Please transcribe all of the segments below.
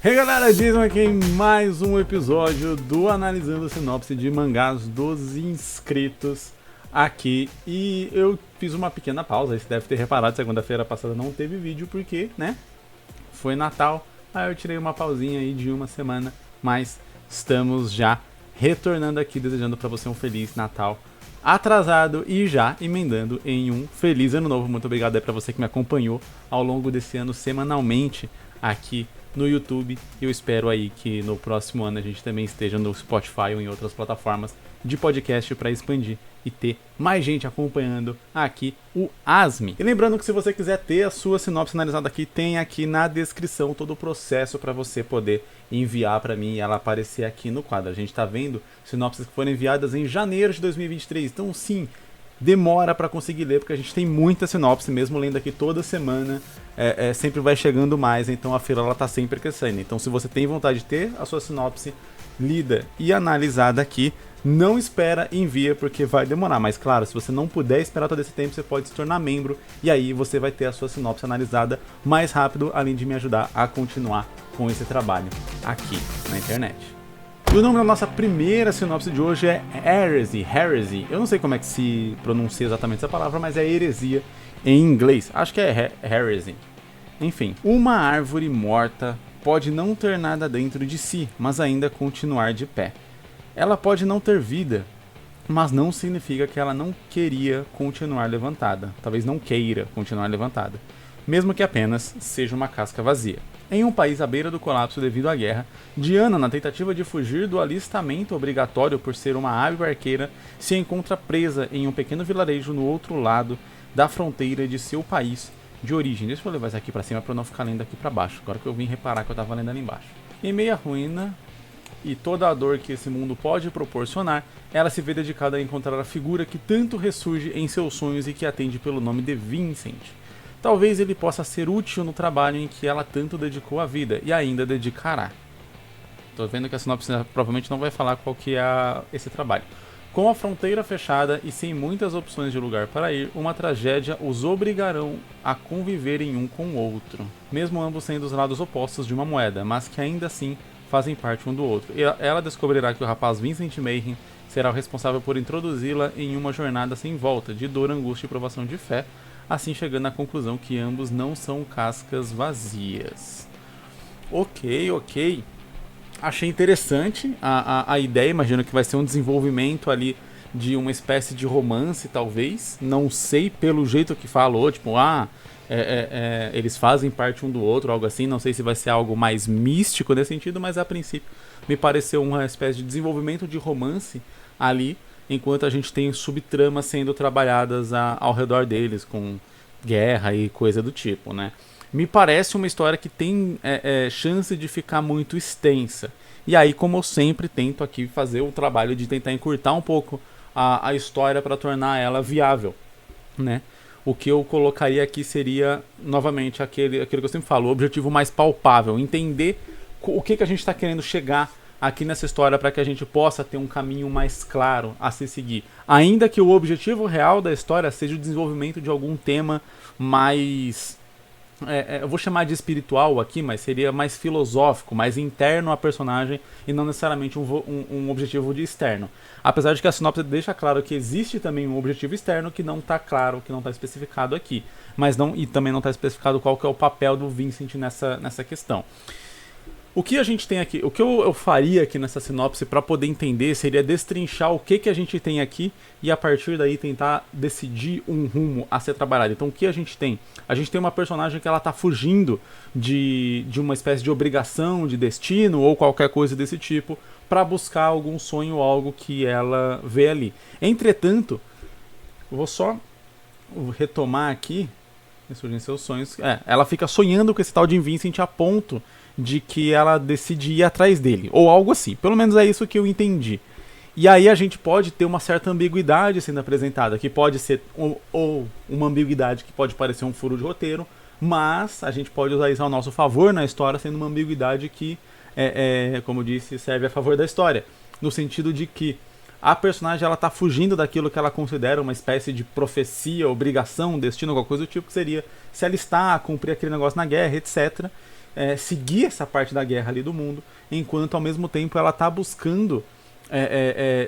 Hey galera, Jason aqui em mais um episódio do Analisando a Sinopse de Mangás dos Inscritos aqui. E eu fiz uma pequena pausa, aí você deve ter reparado, segunda-feira passada não teve vídeo porque, né, foi Natal. Aí eu tirei uma pausinha aí de uma semana, mas estamos já retornando aqui, desejando pra você um Feliz Natal atrasado e já emendando em um Feliz Ano Novo. Muito obrigado aí pra você que me acompanhou ao longo desse ano semanalmente aqui no YouTube. Eu espero aí que no próximo ano a gente também esteja no Spotify ou em outras plataformas de podcast para expandir e ter mais gente acompanhando aqui o ASME. E lembrando que se você quiser ter a sua sinopse analisada aqui, tem aqui na descrição todo o processo para você poder enviar para mim e ela aparecer aqui no quadro. A gente está vendo sinopses que foram enviadas em janeiro de 2023, então sim, demora para conseguir ler, porque a gente tem muita sinopse, mesmo lendo aqui toda semana, sempre vai chegando mais, então a fila está sempre crescendo. Então se você tem vontade de ter a sua sinopse lida e analisada aqui, não espera, envia, porque vai demorar. Mas claro, se você não puder esperar todo esse tempo, você pode se tornar membro, e aí você vai ter a sua sinopse analisada mais rápido, além de me ajudar a continuar com esse trabalho aqui na internet. E o nome da nossa primeira sinopse de hoje é Heresy. Eu não sei como é que se pronuncia exatamente essa palavra, mas é heresia em inglês. Acho que é Heresy. Enfim, uma árvore morta pode não ter nada dentro de si, mas ainda continuar de pé. Ela pode não ter vida, mas não significa que ela não queria continuar levantada. Talvez não queira continuar levantada, mesmo que apenas seja uma casca vazia. Em um país à beira do colapso devido à guerra, Diana, na tentativa de fugir do alistamento obrigatório por ser uma hábil arqueira, se encontra presa em um pequeno vilarejo no outro lado da fronteira de seu país de origem. Deixa eu levar isso aqui pra cima pra não ficar lendo aqui pra baixo, agora que eu vim reparar que eu tava lendo ali embaixo. Em meio à ruína e toda a dor que esse mundo pode proporcionar, ela se vê dedicada a encontrar a figura que tanto ressurge em seus sonhos e que atende pelo nome de Vincent. Talvez ele possa ser útil no trabalho em que ela tanto dedicou a vida e ainda dedicará. Tô vendo que a sinopse provavelmente não vai falar qual que é esse trabalho. Com a fronteira fechada e sem muitas opções de lugar para ir, uma tragédia os obrigarão a conviverem um com o outro, mesmo ambos sendo os lados opostos de uma moeda, mas que ainda assim fazem parte um do outro. Ela descobrirá que o rapaz Vincent Mayhem será o responsável por introduzi-la em uma jornada sem volta, de dor, angústia e provação de fé, assim chegando à conclusão que ambos não são cascas vazias. Ok. Achei interessante a ideia, imagino que vai ser um desenvolvimento ali de uma espécie de romance, talvez. Não sei, pelo jeito que falou, tipo, eles fazem parte um do outro, algo assim. Não sei se vai ser algo mais místico nesse sentido, mas a princípio me pareceu uma espécie de desenvolvimento de romance ali, enquanto a gente tem subtramas sendo trabalhadas ao redor deles, com guerra e coisa do tipo, né? Me parece uma história que tem chance de ficar muito extensa. E aí, como eu sempre tento aqui fazer o trabalho de tentar encurtar um pouco a história para tornar ela viável, né? O que eu colocaria aqui seria, novamente, aquilo que eu sempre falo, o objetivo mais palpável, entender o que a gente está querendo chegar aqui nessa história para que a gente possa ter um caminho mais claro a se seguir. Ainda que o objetivo real da história seja o desenvolvimento de algum tema mais... eu vou chamar de espiritual aqui, mas seria mais filosófico, mais interno à personagem e não necessariamente um objetivo de externo. Apesar de que a sinopse deixa claro que existe também um objetivo externo que não está claro, que não está especificado aqui. E também não está especificado qual que é o papel do Vincent nessa questão. O que a gente tem aqui, o que eu faria aqui nessa sinopse para poder entender seria destrinchar o que a gente tem aqui e a partir daí tentar decidir um rumo a ser trabalhado. Então o que a gente tem? A gente tem uma personagem que ela tá fugindo de uma espécie de obrigação, de destino ou qualquer coisa desse tipo para buscar algum sonho ou algo que ela vê ali. Entretanto, eu vou só retomar aqui, ressurgem seus sonhos. Ela fica sonhando com esse tal de Vincent a ponto de que ela decide ir atrás dele, ou algo assim. Pelo menos é isso que eu entendi. E aí a gente pode ter uma certa ambiguidade sendo apresentada, que pode ser ou uma ambiguidade que pode parecer um furo de roteiro, mas a gente pode usar isso ao nosso favor na história, sendo uma ambiguidade que, como eu disse, serve a favor da história. No sentido de que a personagem ela tá fugindo daquilo que ela considera uma espécie de profecia, obrigação, destino, alguma coisa do tipo, que seria se alistar, cumprir aquele negócio na guerra, etc. seguir essa parte da guerra ali do mundo, enquanto ao mesmo tempo ela tá buscando,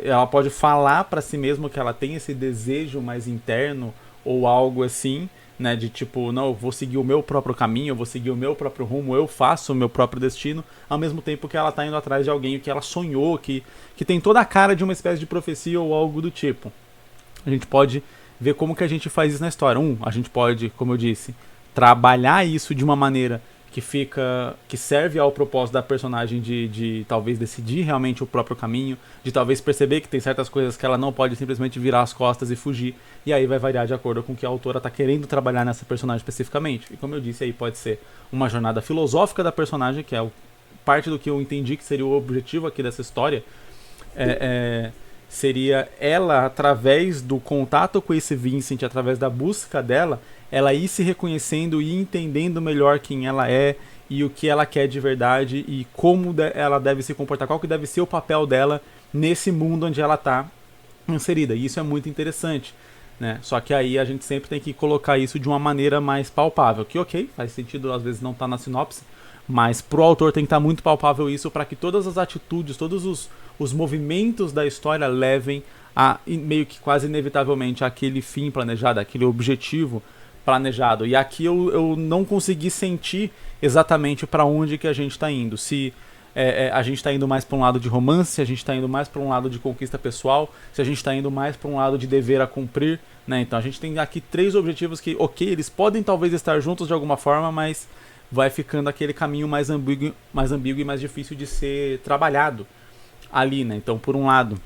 ela pode falar para si mesma que ela tem esse desejo mais interno ou algo assim, né, de tipo, não, eu vou seguir o meu próprio caminho, eu vou seguir o meu próprio rumo, eu faço o meu próprio destino, ao mesmo tempo que ela tá indo atrás de alguém que ela sonhou, que tem toda a cara de uma espécie de profecia ou algo do tipo. A gente pode ver como que a gente faz isso na história. A gente pode, como eu disse, trabalhar isso de uma maneira que serve ao propósito da personagem de talvez decidir realmente o próprio caminho, de talvez perceber que tem certas coisas que ela não pode simplesmente virar as costas e fugir, e aí vai variar de acordo com o que a autora está querendo trabalhar nessa personagem especificamente. E como eu disse, aí pode ser uma jornada filosófica da personagem, que é parte do que eu entendi que seria o objetivo aqui dessa história, seria ela, através do contato com esse Vincent, através da busca dela, ela ir se reconhecendo e entendendo melhor quem ela é e o que ela quer de verdade e como ela deve se comportar, qual que deve ser o papel dela nesse mundo onde ela está inserida. E isso é muito interessante, né? Só que aí a gente sempre tem que colocar isso de uma maneira mais palpável, que ok, faz sentido, às vezes não tá na sinopse, mas pro autor tem que estar muito palpável isso para que todas as atitudes, todos os movimentos da história levem a, meio que quase inevitavelmente, aquele fim planejado, aquele objetivo planejado. E aqui eu não consegui sentir exatamente para onde que a gente está indo. Se a gente está indo mais para um lado de romance, se a gente está indo mais para um lado de conquista pessoal, se a gente está indo mais para um lado de dever a cumprir, né? Então a gente tem aqui 3 objetivos que, ok, eles podem talvez estar juntos de alguma forma, mas vai ficando aquele caminho mais ambíguo e mais difícil de ser trabalhado ali, né? Então, por um lado,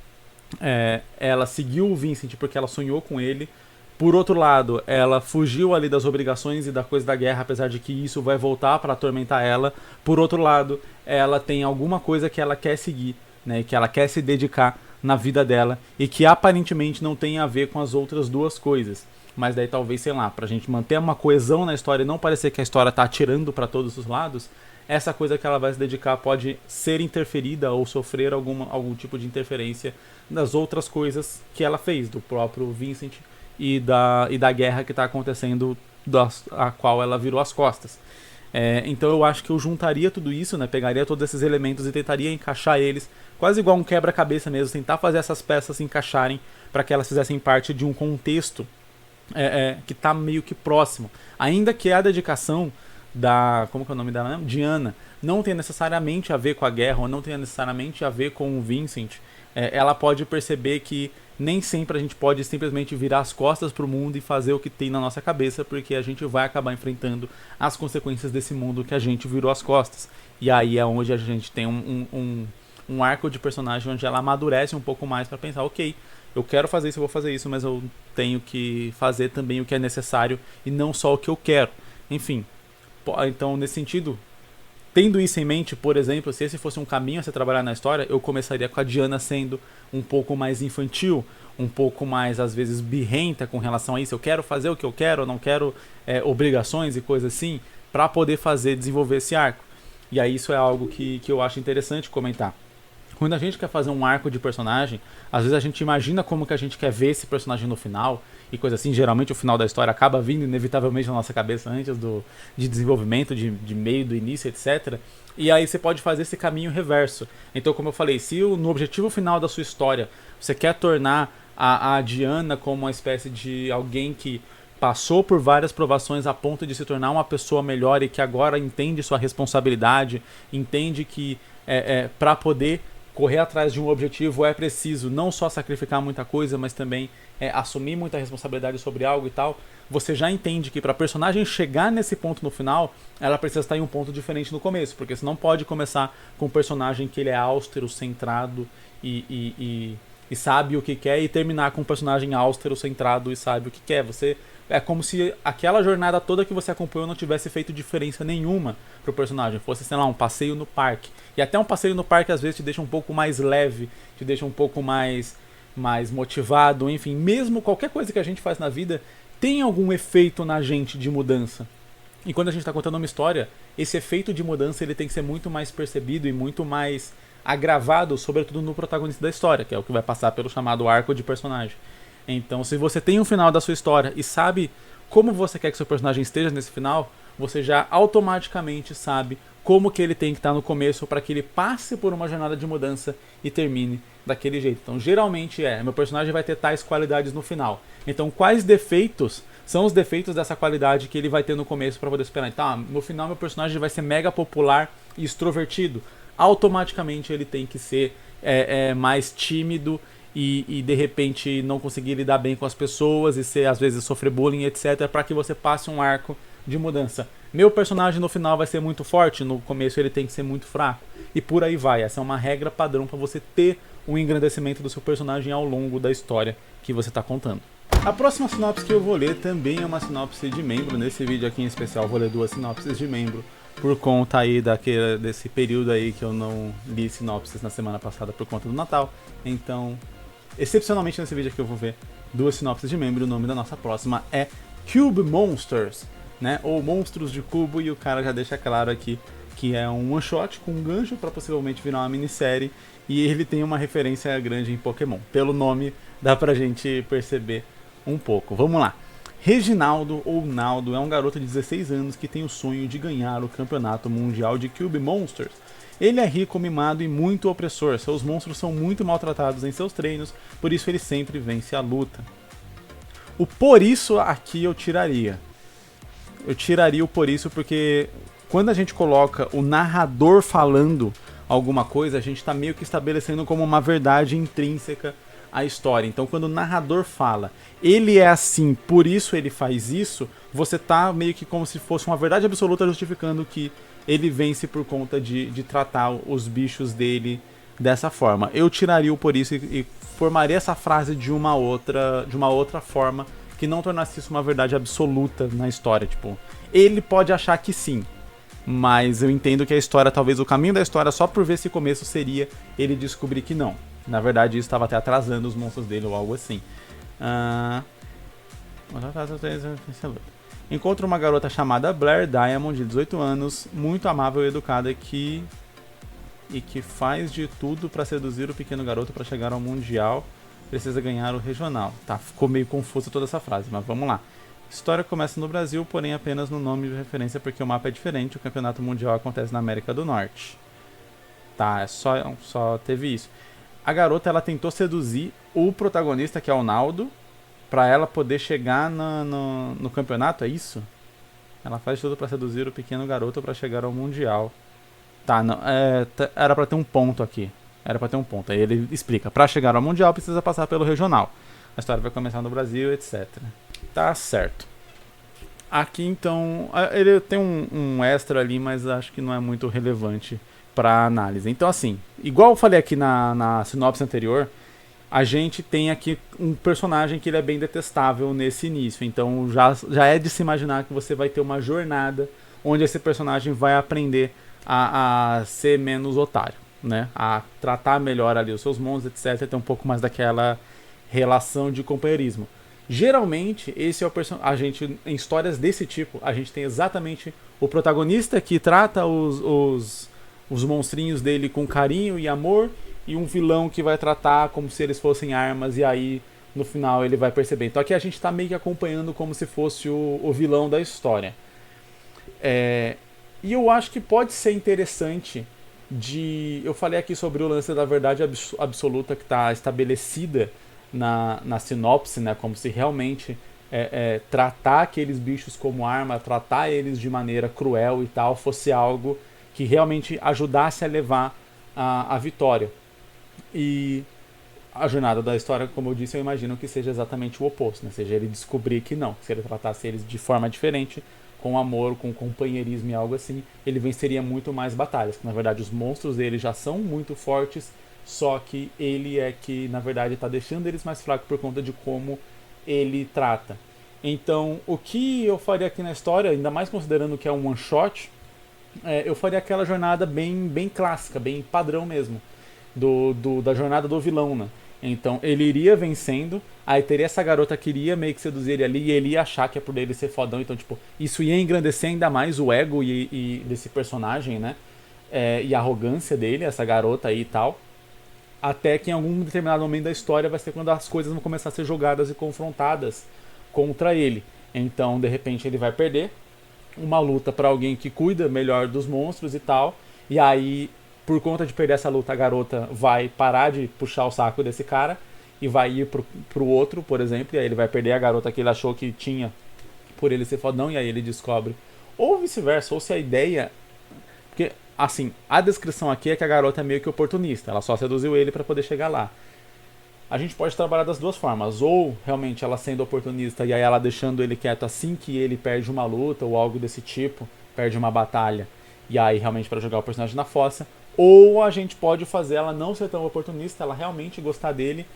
ela seguiu o Vincent porque ela sonhou com ele. Por outro lado, ela fugiu ali das obrigações e da coisa da guerra, apesar de que isso vai voltar para atormentar ela. Por outro lado, ela tem alguma coisa que ela quer seguir, né, que ela quer se dedicar na vida dela e que aparentemente não tem a ver com as outras 2 coisas. Mas daí talvez, sei lá, pra gente manter uma coesão na história e não parecer que a história tá atirando para todos os lados, essa coisa que ela vai se dedicar pode ser interferida ou sofrer algum tipo de interferência das outras coisas que ela fez, do próprio Vincent e da guerra que está acontecendo, a qual ela virou as costas. Então eu acho que eu juntaria tudo isso, né, pegaria todos esses elementos e tentaria encaixar eles, quase igual um quebra-cabeça mesmo, tentar fazer essas peças se encaixarem para que elas fizessem parte de um contexto que está meio que próximo. Ainda que a dedicação da... como que é o nome dela mesmo? Diana, não tenha necessariamente a ver com a guerra, ou não tenha necessariamente a ver com o Vincent, ela pode perceber que nem sempre a gente pode simplesmente virar as costas pro mundo e fazer o que tem na nossa cabeça, porque a gente vai acabar enfrentando as consequências desse mundo que a gente virou as costas. E aí é onde a gente tem um arco de personagem onde ela amadurece um pouco mais para pensar, ok, eu quero fazer isso, eu vou fazer isso, mas eu tenho que fazer também o que é necessário e não só o que eu quero. Enfim, então nesse sentido, tendo isso em mente, por exemplo, se esse fosse um caminho a se trabalhar na história, eu começaria com a Diana sendo um pouco mais infantil, um pouco mais, às vezes, birrenta com relação a isso. Eu quero fazer o que eu quero, eu não quero obrigações e coisas assim, para poder desenvolver esse arco. E aí isso é algo que eu acho interessante comentar. Quando a gente quer fazer um arco de personagem, às vezes a gente imagina como que a gente quer ver esse personagem no final e coisa assim. Geralmente o final da história acaba vindo inevitavelmente na nossa cabeça antes de desenvolvimento, de meio, do início, etc. E aí você pode fazer esse caminho reverso. Então, como eu falei, se no objetivo final da sua história você quer tornar a Diana como uma espécie de alguém que passou por várias provações a ponto de se tornar uma pessoa melhor e que agora entende sua responsabilidade, entende que para poder correr atrás de um objetivo é preciso não só sacrificar muita coisa, mas também assumir muita responsabilidade sobre algo e tal, você já entende que para a personagem chegar nesse ponto no final, ela precisa estar em um ponto diferente no começo, porque você não pode começar com um personagem que ele é austero, centrado e sabe o que quer, e terminar com um personagem austero, centrado e sabe o que quer. É como se aquela jornada toda que você acompanhou não tivesse feito diferença nenhuma pro personagem. Fosse, sei lá, um passeio no parque. E até um passeio no parque às vezes te deixa um pouco mais leve, te deixa um pouco mais motivado, enfim. Mesmo qualquer coisa que a gente faz na vida tem algum efeito na gente de mudança. E quando a gente está contando uma história, esse efeito de mudança ele tem que ser muito mais percebido e muito mais agravado, sobretudo no protagonista da história, que é o que vai passar pelo chamado arco de personagem. Então, se você tem um final da sua história e sabe como você quer que seu personagem esteja nesse final, você já automaticamente sabe como que ele tem que estar no começo para que ele passe por uma jornada de mudança e termine daquele jeito. Então, geralmente meu personagem vai ter tais qualidades no final. Então, quais defeitos são os defeitos dessa qualidade que ele vai ter no começo para poder superar? Então, no final meu personagem vai ser mega popular e extrovertido. Automaticamente ele tem que ser mais tímido e de repente não conseguir lidar bem com as pessoas e ser, às vezes, sofrer bullying, etc, para que você passe um arco de mudança. Meu personagem no final vai ser muito forte, no começo ele tem que ser muito fraco. E por aí vai. Essa é uma regra padrão para você ter um engrandecimento do seu personagem ao longo da história que você está contando. A próxima sinopse que eu vou ler também é uma sinopse de membro. Nesse vídeo aqui em especial vou ler 2 sinopses de membro, por conta aí desse período aí que eu não li sinopses na semana passada por conta do Natal. Então, excepcionalmente nesse vídeo aqui eu vou ver 2 sinopses de membro. O nome da nossa próxima é Cube Monsters, né? Ou Monstros de Cubo, e o cara já deixa claro aqui que é um one shot com um gancho para possivelmente virar uma minissérie, e ele tem uma referência grande em Pokémon. Pelo nome dá pra gente perceber um pouco. Vamos lá. Reginaldo, ou Naldo, é um garoto de 16 anos que tem o sonho de ganhar o campeonato mundial de Cube Monsters. Ele é rico, mimado e muito opressor. Seus monstros são muito maltratados em seus treinos, por isso ele sempre vence a luta. O por isso aqui eu tiraria. Eu tiraria o por isso porque quando a gente coloca o narrador falando alguma coisa, a gente está meio que estabelecendo como uma verdade intrínseca a história. Então, quando o narrador fala, ele é assim, por isso ele faz isso, você tá meio que como se fosse uma verdade absoluta justificando que ele vence por conta de tratar os bichos dele dessa forma. Eu tiraria o por isso e formaria essa frase de uma outra forma que não tornasse isso uma verdade absoluta na história. Tipo, ele pode achar que sim, mas eu entendo que a história, talvez o caminho da história, só por ver esse começo, seria ele descobrir que não. Na verdade, isso estava até atrasando os monstros dele ou algo assim. Encontra uma garota chamada Blair Diamond, de 18 anos, muito amável e educada, que faz de tudo para seduzir o pequeno garoto para chegar ao Mundial. Precisa ganhar o regional. Tá, ficou meio confusa toda essa frase, mas vamos lá. A história começa no Brasil, porém apenas no nome de referência, porque o mapa é diferente. O campeonato mundial acontece na América do Norte. Tá, só teve isso. A garota, ela tentou seduzir o protagonista, que é o Naldo, pra ela poder chegar no campeonato, é isso? Ela faz tudo pra seduzir o pequeno garoto pra chegar ao Mundial. Tá, não, era pra ter um ponto aqui. Era pra ter um ponto. Aí ele explica, pra chegar ao Mundial precisa passar pelo regional. A história vai começar no Brasil, etc. Tá certo. Aqui, então, ele tem um extra ali, mas acho que não é muito relevante para análise. Então, assim, igual eu falei aqui na sinopse anterior, a gente tem aqui um personagem que ele é bem detestável nesse início. Então, já é de se imaginar que você vai ter uma jornada onde esse personagem vai aprender a ser menos otário, né? A tratar melhor ali os seus monstros, etc. Ter um pouco mais daquela relação de companheirismo. Geralmente, esse é o personagem. Em histórias desse tipo, a gente tem exatamente o protagonista que trata os monstrinhos dele com carinho e amor, e um vilão que vai tratar como se eles fossem armas, e aí no final ele vai perceber. Então aqui a gente está meio que acompanhando como se fosse o vilão da história. E eu acho que pode ser interessante eu falei aqui sobre o lance da verdade absoluta que está estabelecida na sinopse, né? Como se realmente tratar aqueles bichos como arma, tratar eles de maneira cruel e tal, fosse algo que realmente ajudasse a levar a vitória. E a jornada da história, como eu disse, eu imagino que seja exatamente o oposto, né? Seja ele descobrir que não, se ele tratasse eles de forma diferente, com amor, com companheirismo e algo assim, ele venceria muito mais batalhas. Na verdade, os monstros dele já são muito fortes, só que ele é que, na verdade, está deixando eles mais fracos por conta de como ele trata. Então, o que eu faria aqui na história, ainda mais considerando que é um one shot, eu faria aquela jornada bem clássica, bem padrão mesmo, da jornada do vilão, né? Então ele iria vencendo, aí teria essa garota que iria meio que seduzir ele ali, e ele ia achar que é por ele ser fodão, então tipo, isso ia engrandecer ainda mais o ego e desse personagem, né? E a arrogância dele, essa garota aí e tal, até que em algum determinado momento da história vai ser quando as coisas vão começar a ser jogadas e confrontadas contra ele. Então de repente ele vai perder, uma luta pra alguém que cuida melhor dos monstros e tal. E aí, por conta de perder essa luta, a garota vai parar de puxar o saco desse cara e vai ir pro outro, por exemplo. E aí ele vai perder a garota que ele achou que tinha por ele ser fodão. E aí ele descobre. Ou vice-versa, ou se a ideia. Porque, assim, a descrição aqui é que a garota é meio que oportunista. Ela só seduziu ele pra poder chegar lá. A gente pode trabalhar das duas formas. Ou realmente ela sendo oportunista e aí ela deixando ele quieto assim que ele perde uma luta ou algo desse tipo, perde uma batalha, e aí realmente para jogar o personagem na fossa. Ou a gente pode fazer ela não ser tão oportunista, ela realmente gostar dele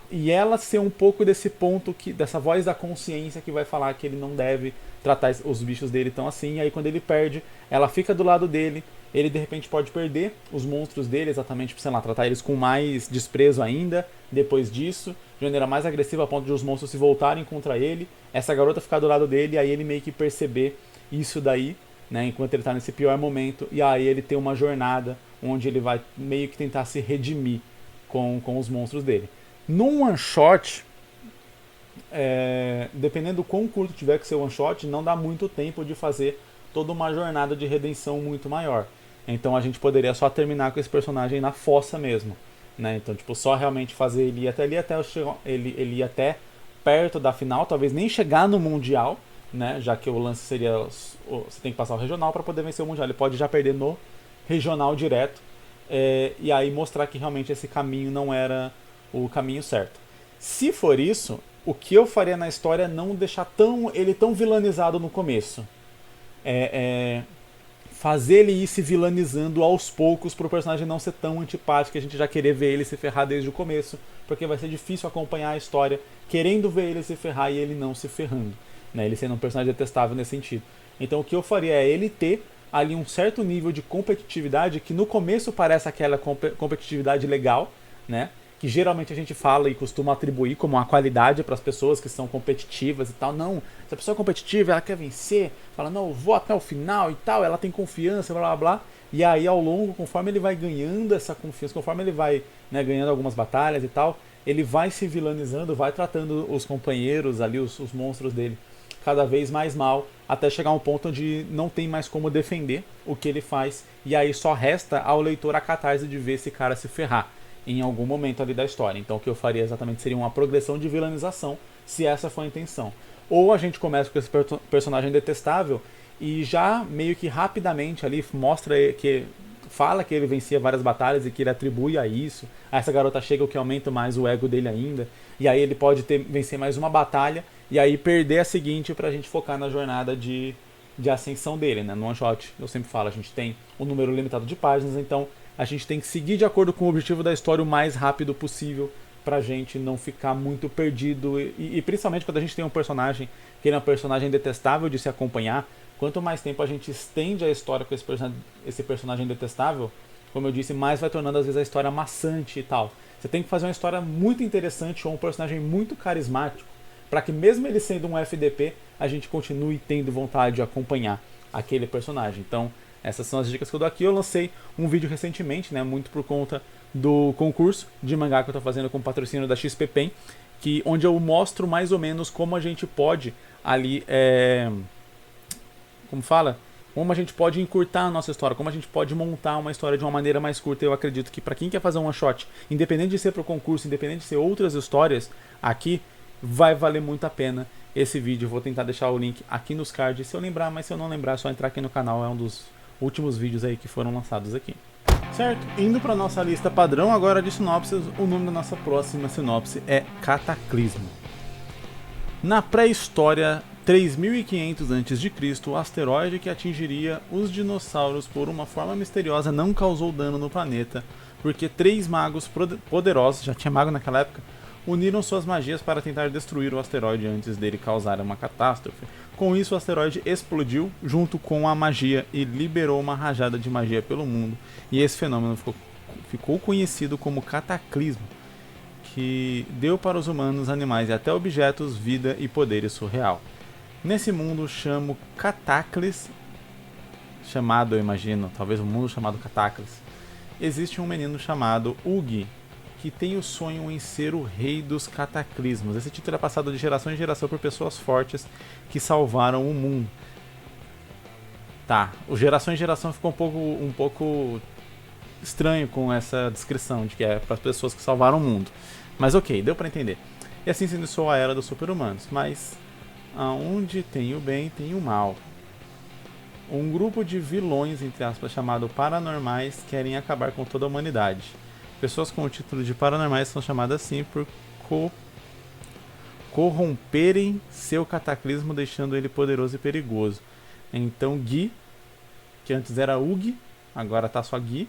e ela ser um pouco desse ponto, dessa voz da consciência que vai falar que ele não deve tratar os bichos dele tão assim. E aí quando ele perde, ela fica do lado dele. Ele de repente pode perder os monstros dele, exatamente, sei lá, tratar eles com mais desprezo ainda, depois disso, de maneira mais agressiva a ponto de os monstros se voltarem contra ele, essa garota ficar do lado dele, e aí ele meio que perceber isso daí, né, enquanto ele tá nesse pior momento, e aí ele tem uma jornada onde ele vai meio que tentar se redimir com os monstros dele. Num one shot, dependendo do quão curto tiver que ser o one shot, não dá muito tempo de fazer toda uma jornada de redenção muito maior. Então a gente poderia só terminar com esse personagem na fossa mesmo, né? Então, tipo, só realmente fazer ele ir até ali, ele ir até perto da final, talvez nem chegar no Mundial, né? Já que o lance seria, você tem que passar o regional para poder vencer o Mundial. Ele pode já perder no regional direto, e aí mostrar que realmente esse caminho não era o caminho certo. Se for isso, o que eu faria na história é não deixar ele tão vilanizado no começo. Fazer ele ir se vilanizando aos poucos pro personagem não ser tão antipático, a gente já querer ver ele se ferrar desde o começo, porque vai ser difícil acompanhar a história querendo ver ele se ferrar e ele não se ferrando, né? Ele sendo um personagem detestável nesse sentido. Então o que eu faria é ele ter ali um certo nível de competitividade que no começo parece aquela competitividade legal, né? Que geralmente a gente fala e costuma atribuir como uma qualidade para as pessoas que são competitivas e tal. Não, se a pessoa é competitiva, ela quer vencer, fala, não, eu vou até o final e tal, ela tem confiança, blá blá blá. E aí ao longo, conforme ele vai ganhando essa confiança, conforme ele vai, né, ganhando algumas batalhas e tal, ele vai se vilanizando, vai tratando os companheiros ali, os monstros dele, cada vez mais mal, até chegar a um ponto onde não tem mais como defender o que ele faz. E aí só resta ao leitor a catarse de ver esse cara se ferrar em algum momento ali da história. Então o que eu faria exatamente seria uma progressão de vilanização, se essa for a intenção. Ou a gente começa com esse personagem detestável e já meio que rapidamente ali mostra que fala que ele vencia várias batalhas e que ele atribui a isso. Aí essa garota chega, o que aumenta mais o ego dele ainda. E aí ele pode vencer mais uma batalha e aí perder a seguinte pra gente focar na jornada de ascensão dele, né? No one shot, eu sempre falo, a gente tem um número limitado de páginas, então a gente tem que seguir de acordo com o objetivo da história o mais rápido possível pra gente não ficar muito perdido e principalmente quando a gente tem um personagem que ele é um personagem detestável de se acompanhar, quanto mais tempo a gente estende a história com esse personagem detestável, como eu disse, mais vai tornando às vezes a história maçante e tal. Você tem que fazer uma história muito interessante ou um personagem muito carismático para que mesmo ele sendo um FDP, a gente continue tendo vontade de acompanhar aquele personagem. Então, essas são as dicas que eu dou aqui. Eu lancei um vídeo recentemente, né, muito por conta do concurso de mangá que eu estou fazendo com o patrocínio da XP Pen, onde eu mostro mais ou menos como a gente pode ali, como a gente pode encurtar a nossa história, como a gente pode montar uma história de uma maneira mais curta. Eu acredito que para quem quer fazer um one shot, independente de ser para o concurso, independente de ser outras histórias, aqui vai valer muito a pena esse vídeo. Eu vou tentar deixar o link aqui nos cards se eu lembrar, mas se eu não lembrar é só entrar aqui no canal, é um dos últimos vídeos aí que foram lançados aqui. Certo, indo para nossa lista padrão agora de sinopses, o nome da nossa próxima sinopse é Cataclismo. Na pré-história, 3500 a.C., o asteroide que atingiria os dinossauros por uma forma misteriosa não causou dano no planeta, porque 3 magos poderosos, já tinha mago naquela época, uniram suas magias para tentar destruir o asteroide antes dele causar uma catástrofe. Com isso, o asteroide explodiu junto com a magia e liberou uma rajada de magia pelo mundo, e esse fenômeno ficou conhecido como Cataclismo, que deu para os humanos, animais e até objetos vida e poderes surreal. Nesse mundo chamo Cataclis, chamado, eu imagino, talvez um mundo chamado Cataclis, existe um menino chamado Ugi, que tem o sonho em ser o rei dos cataclismos. Esse título é passado de geração em geração por pessoas fortes que salvaram o mundo. Tá, o geração em geração ficou um pouco estranho com essa descrição de que é para as pessoas que salvaram o mundo. Mas ok, deu para entender. E assim se iniciou a era dos super-humanos. Mas aonde tem o bem, tem o mal. Um grupo de vilões, entre aspas, chamado Paranormais, querem acabar com toda a humanidade. Pessoas com o título de Paranormais são chamadas assim por corromperem seu cataclismo, deixando ele poderoso e perigoso. Então Gui, que antes era Ug, agora tá só Gui,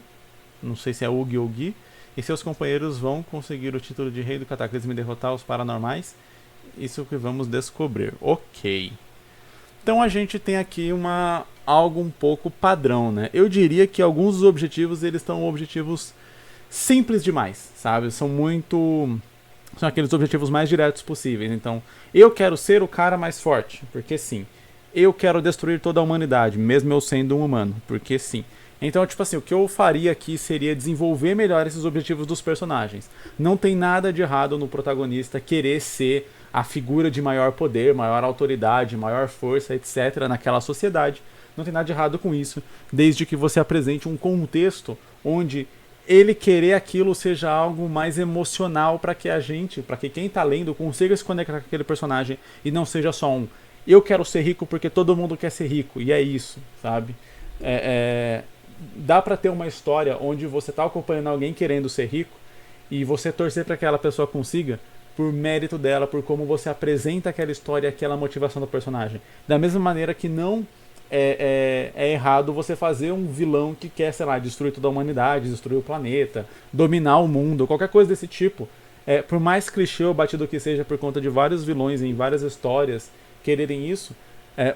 não sei se é Ug ou Gui, e seus companheiros vão conseguir o título de Rei do Cataclismo e derrotar os Paranormais. Isso que vamos descobrir. Ok. Então a gente tem aqui algo um pouco padrão, né? Eu diria que alguns dos objetivos, eles estão objetivos simples demais, sabe? São aqueles objetivos mais diretos possíveis. Então, eu quero ser o cara mais forte, porque sim. Eu quero destruir toda a humanidade, mesmo eu sendo um humano, porque sim. Então, tipo assim, o que eu faria aqui seria desenvolver melhor esses objetivos dos personagens. Não tem nada de errado no protagonista querer ser a figura de maior poder, maior autoridade, maior força, etc. naquela sociedade. Não tem nada de errado com isso, desde que você apresente um contexto onde ele querer aquilo seja algo mais emocional para que para que quem está lendo consiga se conectar com aquele personagem e não seja só eu quero ser rico porque todo mundo quer ser rico, e é isso, sabe? Dá para ter uma história onde você está acompanhando alguém querendo ser rico e você torcer para que aquela pessoa consiga por mérito dela, por como você apresenta aquela história e aquela motivação do personagem. Da mesma maneira que não é errado você fazer um vilão que quer, sei lá, destruir toda a humanidade, destruir o planeta, dominar o mundo, qualquer coisa desse tipo. Por mais clichê ou batido que seja por conta de vários vilões em várias histórias quererem isso,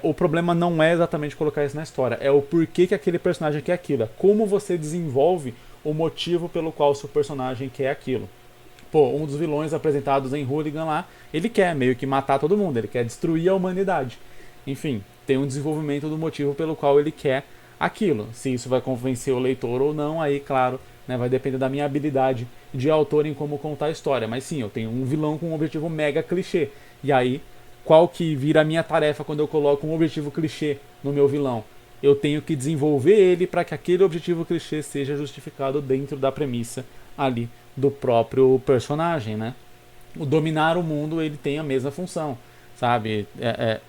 o problema não é exatamente colocar isso na história, é o porquê que aquele personagem quer aquilo, como você desenvolve o motivo pelo qual o seu personagem quer aquilo. Pô, um dos vilões apresentados em Hooligan lá, ele quer meio que matar todo mundo, ele quer destruir a humanidade. Enfim, tem um desenvolvimento do motivo pelo qual ele quer aquilo. Se isso vai convencer o leitor ou não, aí, claro, né, vai depender da minha habilidade de autor em como contar a história. Mas sim, eu tenho um vilão com um objetivo mega clichê. E aí, qual que vira a minha tarefa quando eu coloco um objetivo clichê no meu vilão? Eu tenho que desenvolver ele para que aquele objetivo clichê seja justificado dentro da premissa ali do próprio personagem, né? O dominar o mundo, ele tem a mesma função, sabe?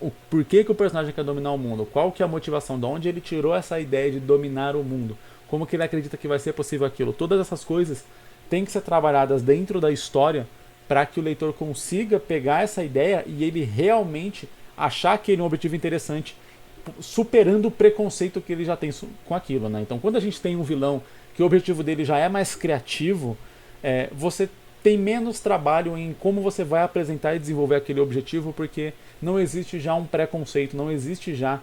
O porquê que o personagem quer dominar o mundo? Qual que é a motivação? De onde ele tirou essa ideia de dominar o mundo? Como que ele acredita que vai ser possível aquilo? Todas essas coisas têm que ser trabalhadas dentro da história para que o leitor consiga pegar essa ideia e ele realmente achar aquele um objetivo interessante, superando o preconceito que ele já tem com aquilo, né? Então, quando a gente tem um vilão que o objetivo dele já é mais criativo, você tem menos trabalho em como você vai apresentar e desenvolver aquele objetivo, porque não existe já um preconceito, não existe já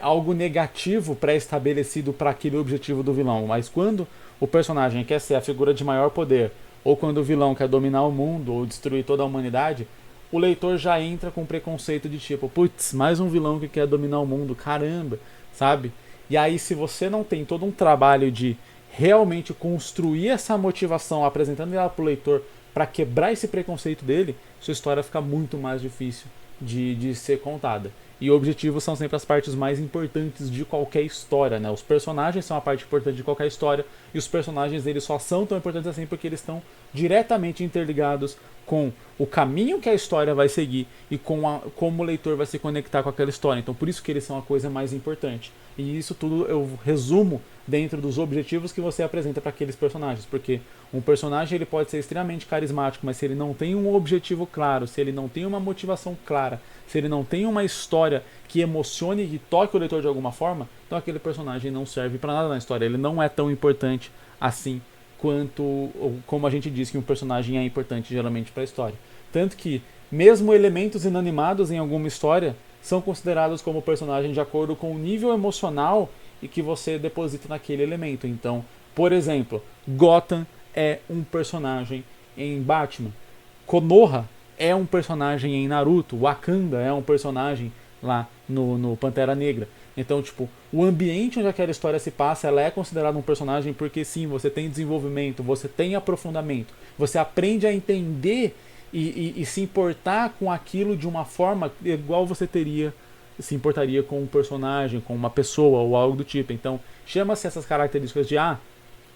algo negativo pré-estabelecido para aquele objetivo do vilão. Mas quando o personagem quer ser a figura de maior poder, ou quando o vilão quer dominar o mundo ou destruir toda a humanidade, o leitor já entra com preconceito de tipo, putz, mais um vilão que quer dominar o mundo, caramba, sabe? E aí, se você não tem todo um trabalho de realmente construir essa motivação, apresentando ela para o leitor para quebrar esse preconceito dele, sua história fica muito mais difícil de ser contada. E objetivos são sempre as partes mais importantes de qualquer história, né? Os personagens são a parte importante de qualquer história, e os personagens eles só são tão importantes assim porque eles estão diretamente interligados com o caminho que a história vai seguir e com como o leitor vai se conectar com aquela história. Então por isso que eles são a coisa mais importante. E isso tudo eu resumo dentro dos objetivos que você apresenta para aqueles personagens, porque um personagem ele pode ser extremamente carismático, mas se ele não tem um objetivo claro, se ele não tem uma motivação clara, se ele não tem uma história que emocione e toque o leitor de alguma forma, então aquele personagem não serve para nada na história, ele não é tão importante assim quanto como a gente diz que um personagem é importante geralmente para a história. Tanto que mesmo elementos inanimados em alguma história são considerados como personagem de acordo com o nível emocional e que você deposita naquele elemento. Então, por exemplo, Gotham é um personagem em Batman, Konoha é um personagem em Naruto, Wakanda é um personagem lá no Pantera Negra. Então, tipo, o ambiente onde aquela história se passa, ela é considerada um personagem porque sim, você tem desenvolvimento, você tem aprofundamento, você aprende a entender e se importar com aquilo de uma forma igual você teria se importaria com um personagem, com uma pessoa ou algo do tipo. Então, chama-se essas características de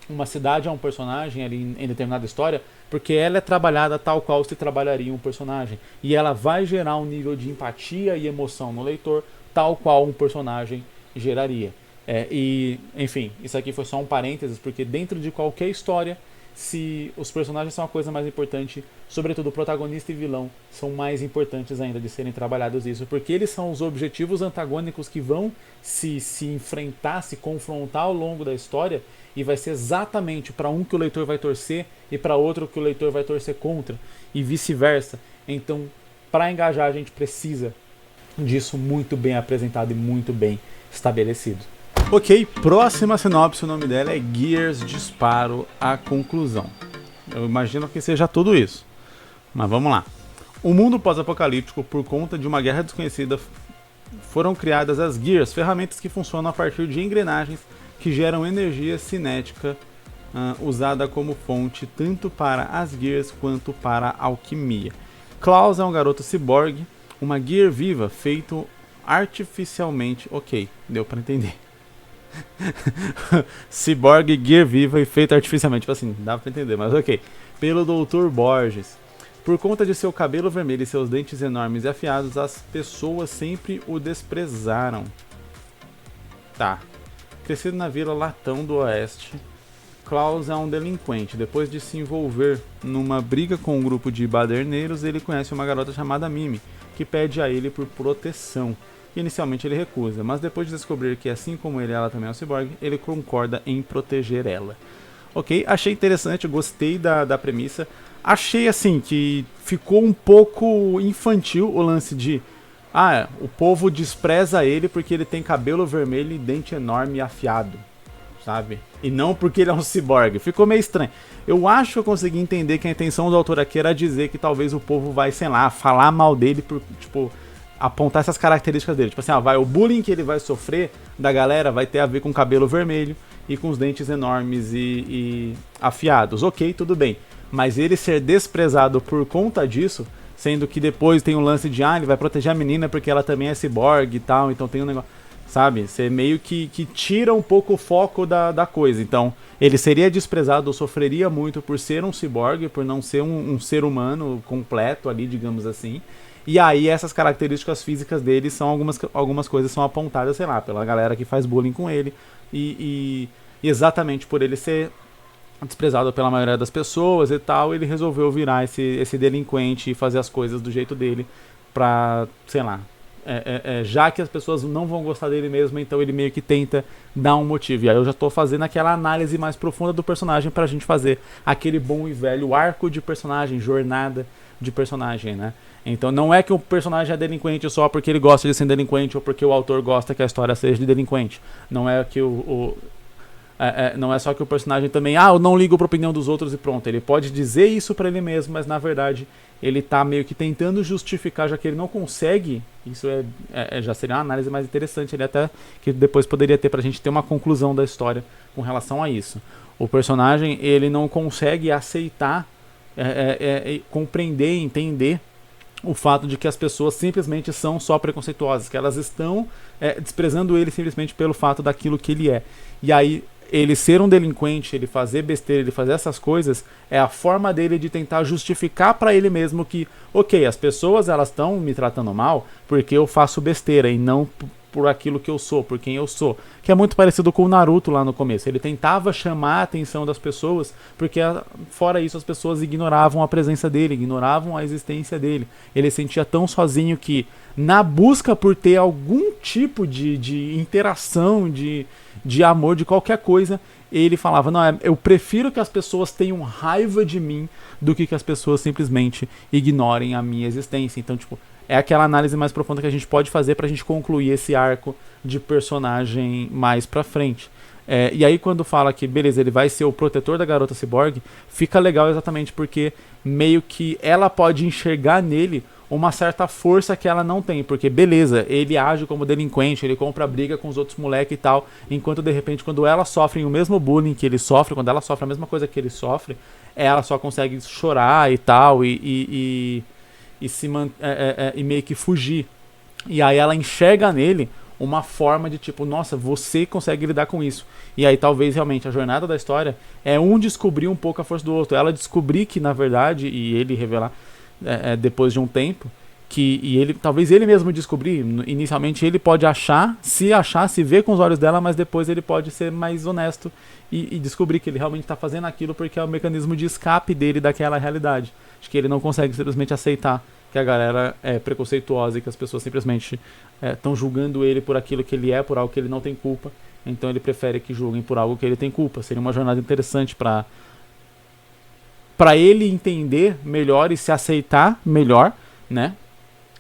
uma cidade é um personagem ali em determinada história, porque ela é trabalhada tal qual se trabalharia um personagem. E ela vai gerar um nível de empatia e emoção no leitor, tal qual um personagem geraria. Enfim, isso aqui foi só um parênteses, porque dentro de qualquer história, se os personagens são a coisa mais importante, sobretudo o protagonista e vilão são mais importantes ainda de serem trabalhados isso, porque eles são os objetivos antagônicos que vão se enfrentar, se confrontar ao longo da história, e vai ser exatamente para um que o leitor vai torcer e para outro que o leitor vai torcer contra, e vice-versa. Então, para engajar, a gente precisa disso muito bem apresentado e muito bem estabelecido. Ok, próxima sinopse, o nome dela é Gears Disparo a Conclusão. Eu imagino que seja tudo isso, mas vamos lá. O mundo pós-apocalíptico, por conta de uma guerra desconhecida, foram criadas as Gears, ferramentas que funcionam a partir de engrenagens que geram energia cinética usada como fonte tanto para as Gears quanto para a alquimia. Klaus é um garoto ciborgue, uma Gear viva feito artificialmente. Ok, deu para entender. Cyborg, Gear viva e feito artificialmente. Tipo assim, dá pra entender, mas ok. Pelo Dr. Borges. Por conta de seu cabelo vermelho e seus dentes enormes e afiados, as pessoas sempre o desprezaram. Tá. Crescido na Vila Latão do Oeste, Klaus é um delinquente. Depois de se envolver numa briga com um grupo de baderneiros, ele conhece uma garota chamada Mimi, que pede a ele por proteção. Inicialmente ele recusa, mas depois de descobrir que assim como ele, ela também é um ciborgue, ele concorda em proteger ela. Ok, achei interessante, gostei da premissa. Achei assim que ficou um pouco infantil o lance de o povo despreza ele porque ele tem cabelo vermelho e dente enorme e afiado, sabe? E não porque ele é um ciborgue. Ficou meio estranho. Eu acho que eu consegui entender que a intenção do autor aqui era dizer que talvez o povo vai, sei lá, falar mal dele por, tipo, apontar essas características dele. Tipo assim, o bullying que ele vai sofrer da galera vai ter a ver com cabelo vermelho e com os dentes enormes e afiados. Ok, tudo bem. Mas ele ser desprezado por conta disso, sendo que depois tem um lance de, ele vai proteger a menina porque ela também é ciborgue e tal, então tem um negócio, sabe? Você meio que tira um pouco o foco da coisa. Então, ele seria desprezado ou sofreria muito por ser um ciborgue, por não ser um ser humano completo ali, digamos assim. E aí essas características físicas dele são algumas coisas são apontadas, sei lá, pela galera que faz bullying com ele. E exatamente por ele ser desprezado pela maioria das pessoas e tal, ele resolveu virar esse delinquente e fazer as coisas do jeito dele pra, sei lá, já que as pessoas não vão gostar dele mesmo, então ele meio que tenta dar um motivo. E aí eu já tô fazendo aquela análise mais profunda do personagem pra gente fazer aquele bom e velho arco de personagem, jornada de personagem, né? Então não é que o personagem é delinquente só porque ele gosta de ser delinquente ou porque o autor gosta que a história seja de delinquente. Não é que não é só que o personagem também, eu não ligo pra opinião dos outros e pronto. Ele pode dizer isso pra ele mesmo, mas na verdade ele tá meio que tentando justificar, já que ele não consegue. Isso já seria uma análise mais interessante, ele até que depois poderia ter pra gente ter uma conclusão da história com relação a isso. O personagem, ele não consegue aceitar, compreender, entender o fato de que as pessoas simplesmente são só preconceituosas, que elas estão desprezando ele simplesmente pelo fato daquilo que ele é. E aí, ele ser um delinquente, ele fazer besteira, ele fazer essas coisas, é a forma dele de tentar justificar pra ele mesmo que, ok, as pessoas elas estão me tratando mal porque eu faço besteira e não por aquilo que eu sou, por quem eu sou. Que é muito parecido com o Naruto lá no começo. Ele tentava chamar a atenção das pessoas, porque fora isso as pessoas ignoravam a presença dele, ignoravam a existência dele. Ele se sentia tão sozinho que, na busca por ter algum tipo de interação, de amor, de qualquer coisa, ele falava, não, eu prefiro que as pessoas tenham raiva de mim do que as pessoas simplesmente ignorem a minha existência. Então, tipo, é aquela análise mais profunda que a gente pode fazer pra gente concluir esse arco de personagem mais pra frente. E aí quando fala que, beleza, ele vai ser o protetor da garota ciborgue, fica legal exatamente porque meio que ela pode enxergar nele uma certa força que ela não tem, porque beleza, ele age como delinquente, ele compra briga com os outros moleques e tal, enquanto de repente quando ela sofre o mesmo bullying que ele sofre, quando ela sofre a mesma coisa que ele sofre, ela só consegue chorar e tal, e meio que fugir E aí ela enxerga nele uma forma de tipo, nossa, você consegue lidar com isso. E aí talvez realmente a jornada da história é um descobrir um pouco a força do outro. Ela descobrir que na verdade, e ele revelar depois de um tempo, e ele, talvez ele mesmo descobrir, inicialmente ele pode se ver com os olhos dela, mas depois ele pode ser mais honesto e descobrir que ele realmente está fazendo aquilo porque é o mecanismo de escape dele daquela realidade. Acho que ele não consegue simplesmente aceitar que a galera é preconceituosa e que as pessoas simplesmente estão julgando ele por aquilo que ele é, por algo que ele não tem culpa. Então ele prefere que julguem por algo que ele tem culpa. Seria uma jornada interessante para ele entender melhor e se aceitar melhor, né?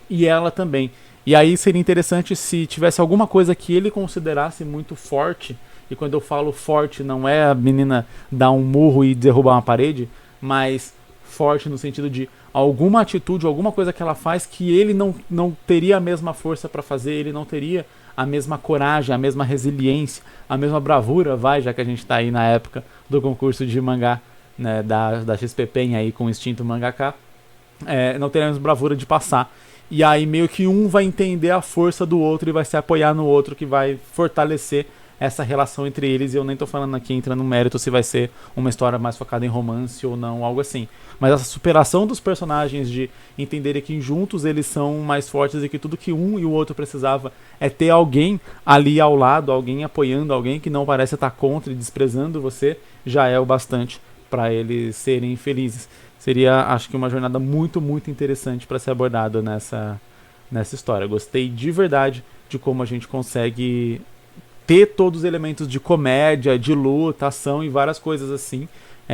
E ela também. E aí seria interessante se tivesse alguma coisa que ele considerasse muito forte. E quando eu falo forte, não é a menina dar um murro e derrubar uma parede, mas forte no sentido de alguma atitude, alguma coisa que ela faz que ele não teria a mesma força para fazer, ele não teria a mesma coragem, a mesma resiliência, a mesma bravura, já que a gente tá aí na época do concurso de mangá, né, da XP-Pen aí com o instinto mangaka, não teria a mesma bravura de passar. E aí meio que um vai entender a força do outro e vai se apoiar no outro, que vai fortalecer essa relação entre eles. E eu nem tô falando aqui, entrando no mérito, se vai ser uma história mais focada em romance ou não, algo assim. Mas essa superação dos personagens, de entenderem que juntos eles são mais fortes e que tudo que um e o outro precisava é ter alguém ali ao lado, alguém apoiando, alguém que não parece estar contra e desprezando você, já é o bastante para eles serem felizes. Seria, acho que, uma jornada muito, muito interessante para ser abordada nessa história. Gostei de verdade de como a gente consegue ter todos os elementos de comédia, de luta, ação e várias coisas assim,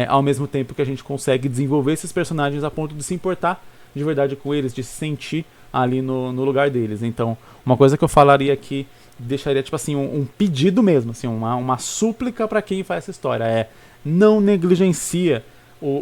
ao mesmo tempo que a gente consegue desenvolver esses personagens a ponto de se importar de verdade com eles, de se sentir ali no lugar deles. Então, uma coisa que eu falaria aqui, deixaria tipo assim, um pedido mesmo, assim, uma súplica para quem faz essa história, não negligencia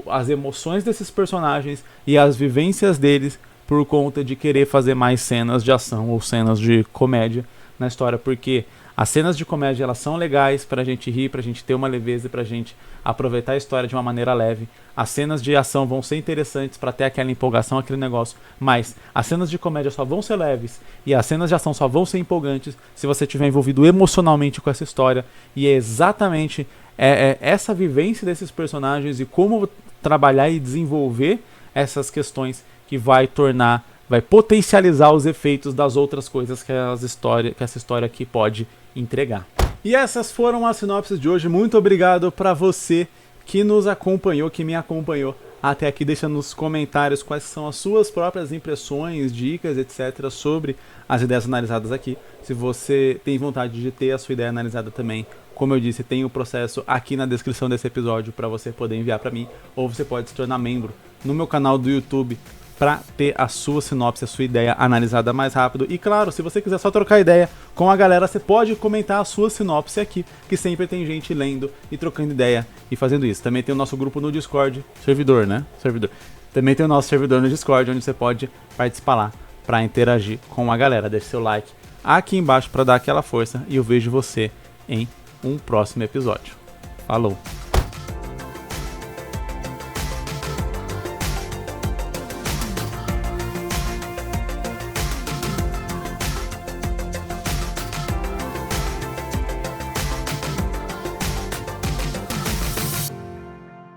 as emoções desses personagens e as vivências deles por conta de querer fazer mais cenas de ação ou cenas de comédia na história, porque as cenas de comédia elas são legais pra gente rir, pra gente ter uma leveza, pra gente aproveitar a história de uma maneira leve. As cenas de ação vão ser interessantes pra ter aquela empolgação, aquele negócio, mas as cenas de comédia só vão ser leves e as cenas de ação só vão ser empolgantes se você estiver envolvido emocionalmente com essa história. E é exatamente essa vivência desses personagens e como trabalhar e desenvolver essas questões que vai potencializar os efeitos das outras coisas que essa história aqui pode entregar. E essas foram as sinopses de hoje. Muito obrigado para você que nos acompanhou, que me acompanhou até aqui. Deixa nos comentários quais são as suas próprias impressões, dicas, etc. sobre as ideias analisadas aqui. Se você tem vontade de ter a sua ideia analisada também, como eu disse, tem o processo aqui na descrição desse episódio para você poder enviar para mim, ou você pode se tornar membro no meu canal do YouTube para ter a sua sinopse, a sua ideia analisada mais rápido. E claro, se você quiser só trocar ideia com a galera, você pode comentar a sua sinopse aqui, que sempre tem gente lendo e trocando ideia e fazendo isso. Também tem o nosso grupo no Discord, servidor. Também tem o nosso servidor no Discord, onde você pode participar lá para interagir com a galera. Deixe seu like aqui embaixo para dar aquela força e eu vejo você em um próximo episódio. Falou!